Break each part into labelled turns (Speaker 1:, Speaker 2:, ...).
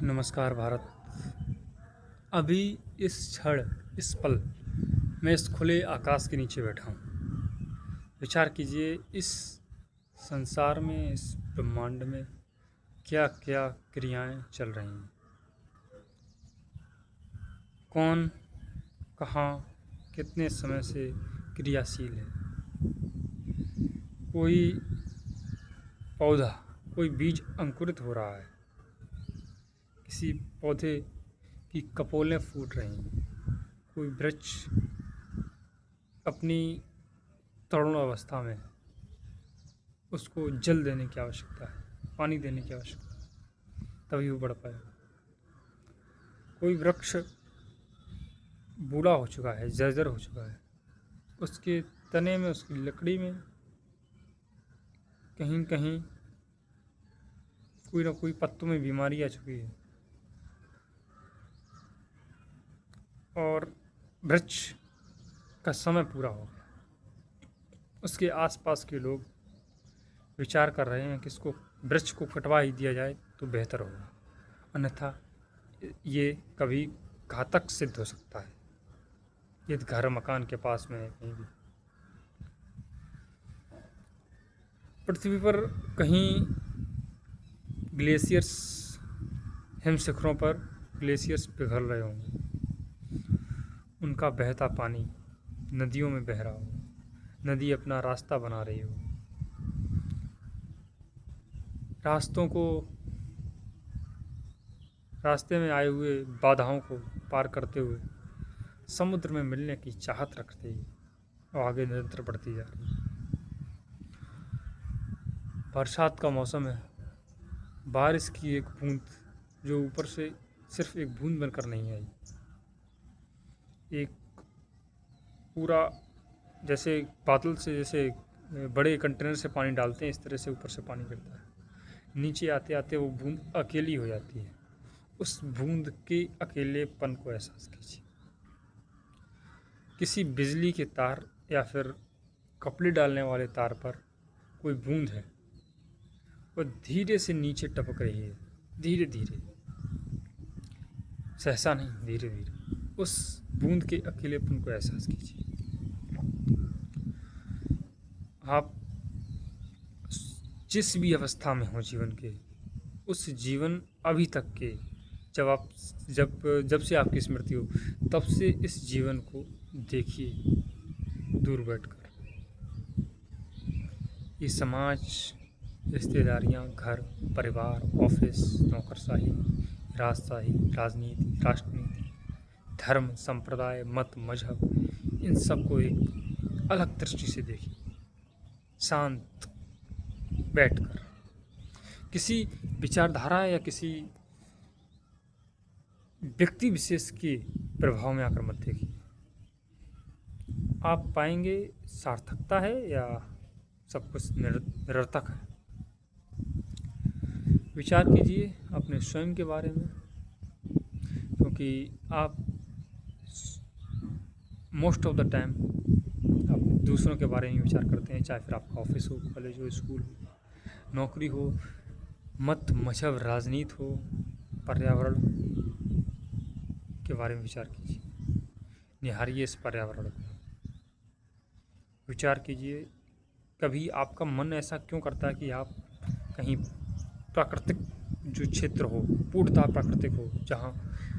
Speaker 1: नमस्कार भारत। अभी इस क्षण, इस पल मैं इस खुले आकाश के नीचे बैठा हूँ। विचार कीजिए, इस संसार में, इस ब्रह्मांड में क्या क्या क्रियाएं चल रही हैं। कौन, कहाँ, कितने समय से क्रियाशील है। कोई पौधा, कोई बीज अंकुरित हो रहा है। किसी पौधे की कपोलें फूट रही हैं। कोई वृक्ष अपनी तरुण अवस्था में, उसको जल देने की आवश्यकता है, पानी देने की आवश्यकता है, तभी वो बढ़ पाएगा। कोई वृक्ष बूढ़ा हो चुका है, जर्जर हो चुका है, उसके तने में, उसकी लकड़ी में कहीं कहीं कोई ना कोई पत्तों में बीमारी आ चुकी है। और वृक्ष का समय पूरा हो गया। उसके आसपास के लोग विचार कर रहे हैं कि इसको, वृक्ष को कटवा ही दिया जाए तो बेहतर होगा, अन्यथा ये कभी घातक सिद्ध हो सकता है यदि घर मकान के पास में है कहीं भी। पृथ्वी पर कहीं ग्लेशियर्स, हिम शिखरों पर ग्लेशियर्स पिघल रहे होंगे, उनका बहता पानी नदियों में बह रहा हो, नदी अपना रास्ता बना रही हो, रास्तों को, रास्ते में आए हुए बाधाओं को पार करते हुए समुद्र में मिलने की चाहत रखते ही और आगे निरंतर बढ़ती जा रही है। बरसात का मौसम है। बारिश की एक बूंद जो ऊपर से सिर्फ एक बूंद बनकर नहीं आई, एक पूरा, जैसे बादल से, जैसे बड़े कंटेनर से पानी डालते हैं, इस तरह से ऊपर से पानी गिरता है। नीचे आते आते वो बूंद अकेली हो जाती है। उस बूंद के अकेलेपन को एहसास कीजिए। किसी बिजली के तार या फिर कपड़े डालने वाले तार पर कोई बूंद है, वो धीरे से नीचे टपक रही है, धीरे धीरे, सहसा नहीं, धीरे धीरे। उस बूंद के अकेलेपन को एहसास कीजिए। आप जिस भी अवस्था में हो जीवन के, उस जीवन अभी तक के, जब आप, जब से आपकी स्मृति हो, तब से इस जीवन को देखिए दूर बैठकर। ये समाज, रिश्तेदारियाँ, घर, परिवार, ऑफिस, नौकरशाही, राजशाही, राजनीति, राष्ट्रनीति, धर्म, संप्रदाय, मत, मजहब, इन सबको एक अलग दृष्टि से देखिए, शांत बैठकर। किसी विचारधारा या किसी व्यक्ति विशेष के प्रभाव में आकर मत देखिए। आप पाएंगे सार्थकता है या सब कुछ निरर्थक है। विचार कीजिए अपने स्वयं के बारे में, क्योंकि आप मोस्ट ऑफ द टाइम आप दूसरों के बारे में विचार करते हैं, चाहे फिर आपका ऑफिस हो, कॉलेज हो, स्कूल हो, नौकरी हो, मत, मजहब, राजनीति हो, पर्यावरण के बारे में विचार कीजिए। निहारिए इस पर्यावरण को, विचार कीजिए। कभी आपका मन ऐसा क्यों करता है कि आप कहीं प्राकृतिक जो क्षेत्र हो, पूर्णतः प्राकृतिक हो, जहाँ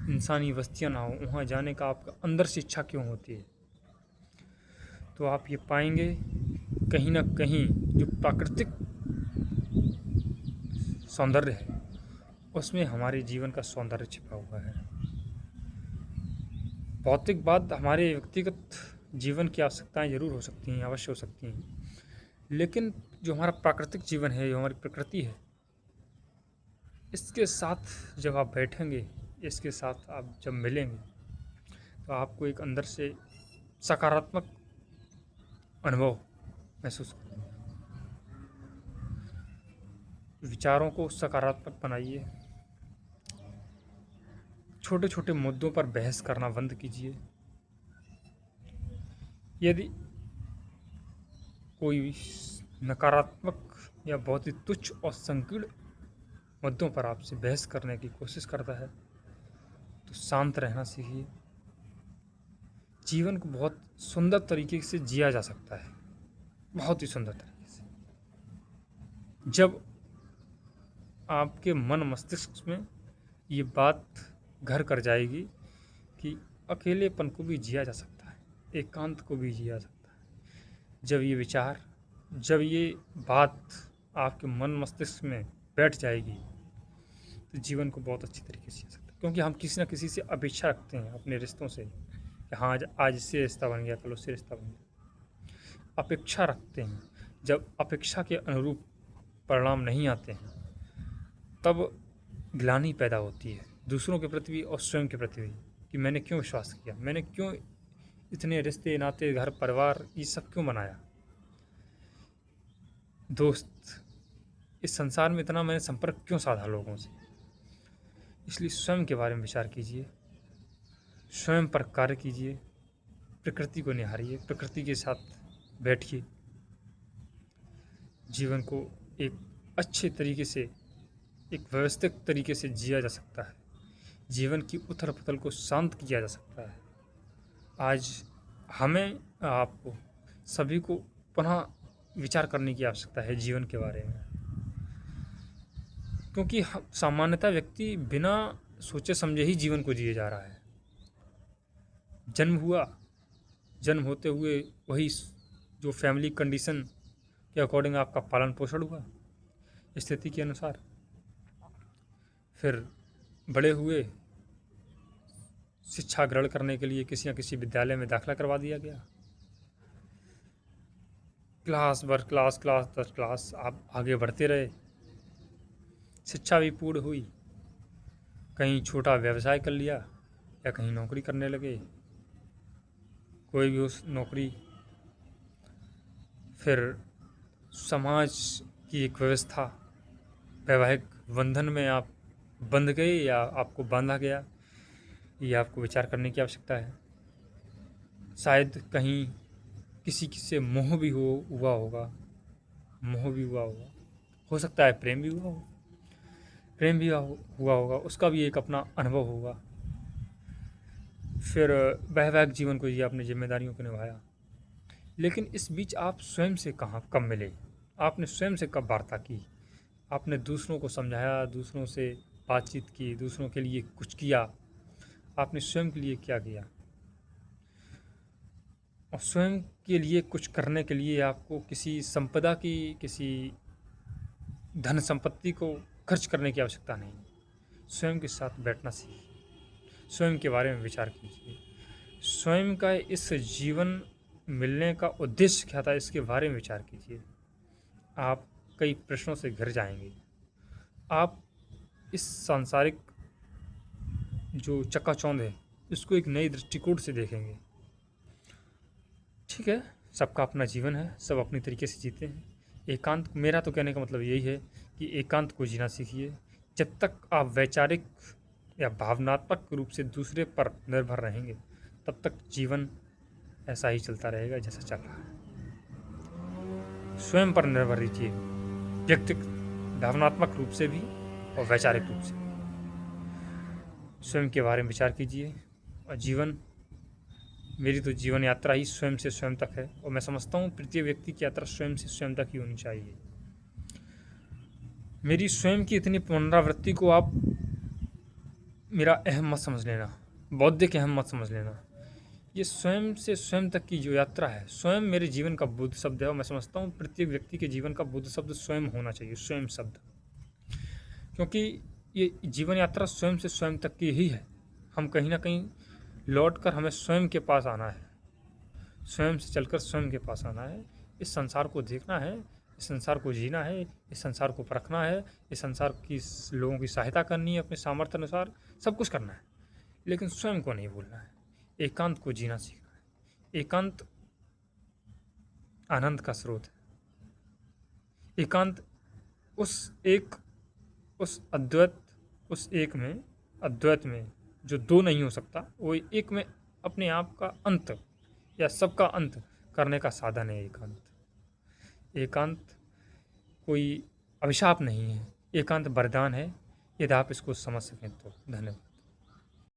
Speaker 1: इंसानी बस्तियाँ ना हो, वहाँ जाने का आपका अंदर से इच्छा क्यों होती है। तो आप ये पाएंगे कहीं ना कहीं जो प्राकृतिक सौंदर्य है, उसमें हमारे जीवन का सौंदर्य छिपा हुआ है। भौतिक बात, हमारे व्यक्तिगत जीवन की आवश्यकताएं जरूर हो सकती हैं, अवश्य हो सकती हैं, लेकिन जो हमारा प्राकृतिक जीवन है, जो हमारी प्रकृति है, इसके साथ जब आप बैठेंगे, इसके साथ आप जब मिलेंगे, तो आपको एक अंदर से सकारात्मक अनुभव महसूस होगा। विचारों को सकारात्मक बनाइए। छोटे छोटे मुद्दों पर बहस करना बंद कीजिए। यदि कोई नकारात्मक या बहुत ही तुच्छ और संकीर्ण मुद्दों पर आपसे बहस करने की कोशिश करता है तो शांत रहना सीखिए। जीवन को बहुत सुंदर तरीके से जिया जा सकता है, बहुत ही सुंदर तरीके से, जब आपके मन मस्तिष्क में ये बात घर कर जाएगी कि अकेलेपन को भी जिया जा सकता है, एकांत को भी जिया जा सकता है। जब ये विचार, जब ये बात आपके मन मस्तिष्क में बैठ जाएगी तो जीवन को बहुत अच्छी तरीके से जी सकते हैं। क्योंकि हम किसी न किसी से अपेक्षा रखते हैं अपने रिश्तों से कि हाँ, आज आज इससे रिश्ता बन गया, कल उससे रिश्ता बन गया। अपेक्षा रखते हैं, जब अपेक्षा के अनुरूप परिणाम नहीं आते हैं तब ग्लानि पैदा होती है दूसरों के प्रति भी और स्वयं के प्रति भी, कि मैंने क्यों विश्वास किया, मैंने क्यों इतने रिश्ते नाते घर परिवार ये सब क्यों बनाया, दोस्त, इस संसार में इतना मैंने संपर्क क्यों साधा लोगों से। इसलिए स्वयं के बारे में विचार कीजिए, स्वयं पर कार्य कीजिए, प्रकृति को निहारिए, प्रकृति के साथ बैठिए। जीवन को एक अच्छे तरीके से, एक व्यवस्थित तरीके से जिया जा सकता है। जीवन की उथल पुथल को शांत किया जा सकता है। आज हमें, आपको सभी को पुनः विचार करने की आवश्यकता है जीवन के बारे में, क्योंकि सामान्यतः व्यक्ति बिना सोचे समझे ही जीवन को जिए जा रहा है। जन्म हुआ, जन्म होते हुए वही जो फैमिली कंडीशन के अकॉर्डिंग आपका पालन पोषण हुआ स्थिति के अनुसार, फिर बड़े हुए, शिक्षा ग्रहण करने के लिए किसी न किसी विद्यालय में दाखिला करवा दिया गया, क्लास बर क्लास, क्लास दर क्लास आप आगे बढ़ते रहे, शिक्षा भी पूर्ण हुई, कहीं छोटा व्यवसाय कर लिया या कहीं नौकरी करने लगे, कोई भी उस नौकरी, फिर समाज की एक व्यवस्था, वैवाहिक बंधन में आप बंध गए या आपको बांधा गया, ये आपको विचार करने की आवश्यकता है। शायद कहीं किसी से मोह भी हुआ होगा, मोह भी हुआ होगा, हो सकता है प्रेम भी हुआ हो, प्रेम भी हुआ होगा, उसका भी एक अपना अनुभव होगा। फिर वैवाहिक जीवन को ये अपनी जिम्मेदारियों को निभाया, लेकिन इस बीच आप स्वयं से कब मिले, आपने स्वयं से कब वार्ता की, आपने दूसरों को समझाया, दूसरों से बातचीत की, दूसरों के लिए कुछ किया, आपने स्वयं के लिए क्या किया। और स्वयं के लिए कुछ करने के लिए आपको किसी संपदा की, किसी धन संपत्ति को खर्च करने की आवश्यकता नहीं। स्वयं के साथ बैठना सीखिए, स्वयं के बारे में विचार कीजिए, स्वयं का इस जीवन मिलने का उद्देश्य क्या था, इसके बारे में विचार कीजिए। आप कई प्रश्नों से घिर जाएंगे। आप इस सांसारिक जो चकाचौंध है इसको एक नई दृष्टिकोण से देखेंगे। ठीक है, सबका अपना जीवन है, सब अपनी तरीके से जीते हैं। एकांत, मेरा तो कहने का मतलब यही है कि एकांत को जीना सीखिए। जब तक आप वैचारिक या भावनात्मक रूप से दूसरे पर निर्भर रहेंगे तब तक जीवन ऐसा ही चलता रहेगा जैसा चल रहा है। स्वयं पर निर्भर रहिए, व्यक्तिगत भावनात्मक रूप से भी और वैचारिक रूप से। स्वयं के बारे में विचार कीजिए। और जीवन, मेरी तो जीवन यात्रा ही स्वयं से स्वयं तक है, और मैं समझता हूँ प्रत्येक व्यक्ति की यात्रा स्वयं से स्वयं तक ही होनी चाहिए। मेरी स्वयं की इतनी पुनरावृत्ति को आप मेरा अहम मत समझ लेना, बौद्धिक अहम मत समझ लेना। ये स्वयं से स्वयं तक की जो यात्रा है, स्वयं मेरे जीवन का बुद्ध शब्द है, और मैं समझता हूँ प्रत्येक व्यक्ति के जीवन का बुद्ध शब्द स्वयं होना चाहिए, स्वयं शब्द। क्योंकि ये जीवन यात्रा स्वयं से स्वयं तक की ही है। हम कहीं ना कहीं लौट कर हमें स्वयं के पास आना है, स्वयं से चलकर स्वयं के पास आना है। इस संसार को देखना है, इस संसार को जीना है, इस संसार को परखना है, इस संसार की लोगों की सहायता करनी है, अपने सामर्थ्य अनुसार सब कुछ करना है, लेकिन स्वयं को नहीं भूलना है। एकांत को जीना सीखना है। एकांत आनंद का स्रोत है। एकांत उस अद्वैत, उस एक में, अद्वैत में जो दो नहीं हो सकता, वो एक में अपने आप का अंत या सबका अंत करने का साधन है एकांत। एकांत कोई अभिशाप नहीं है, एकांत वरदान है, यदि आप इसको समझ सकें तो। धन्यवाद।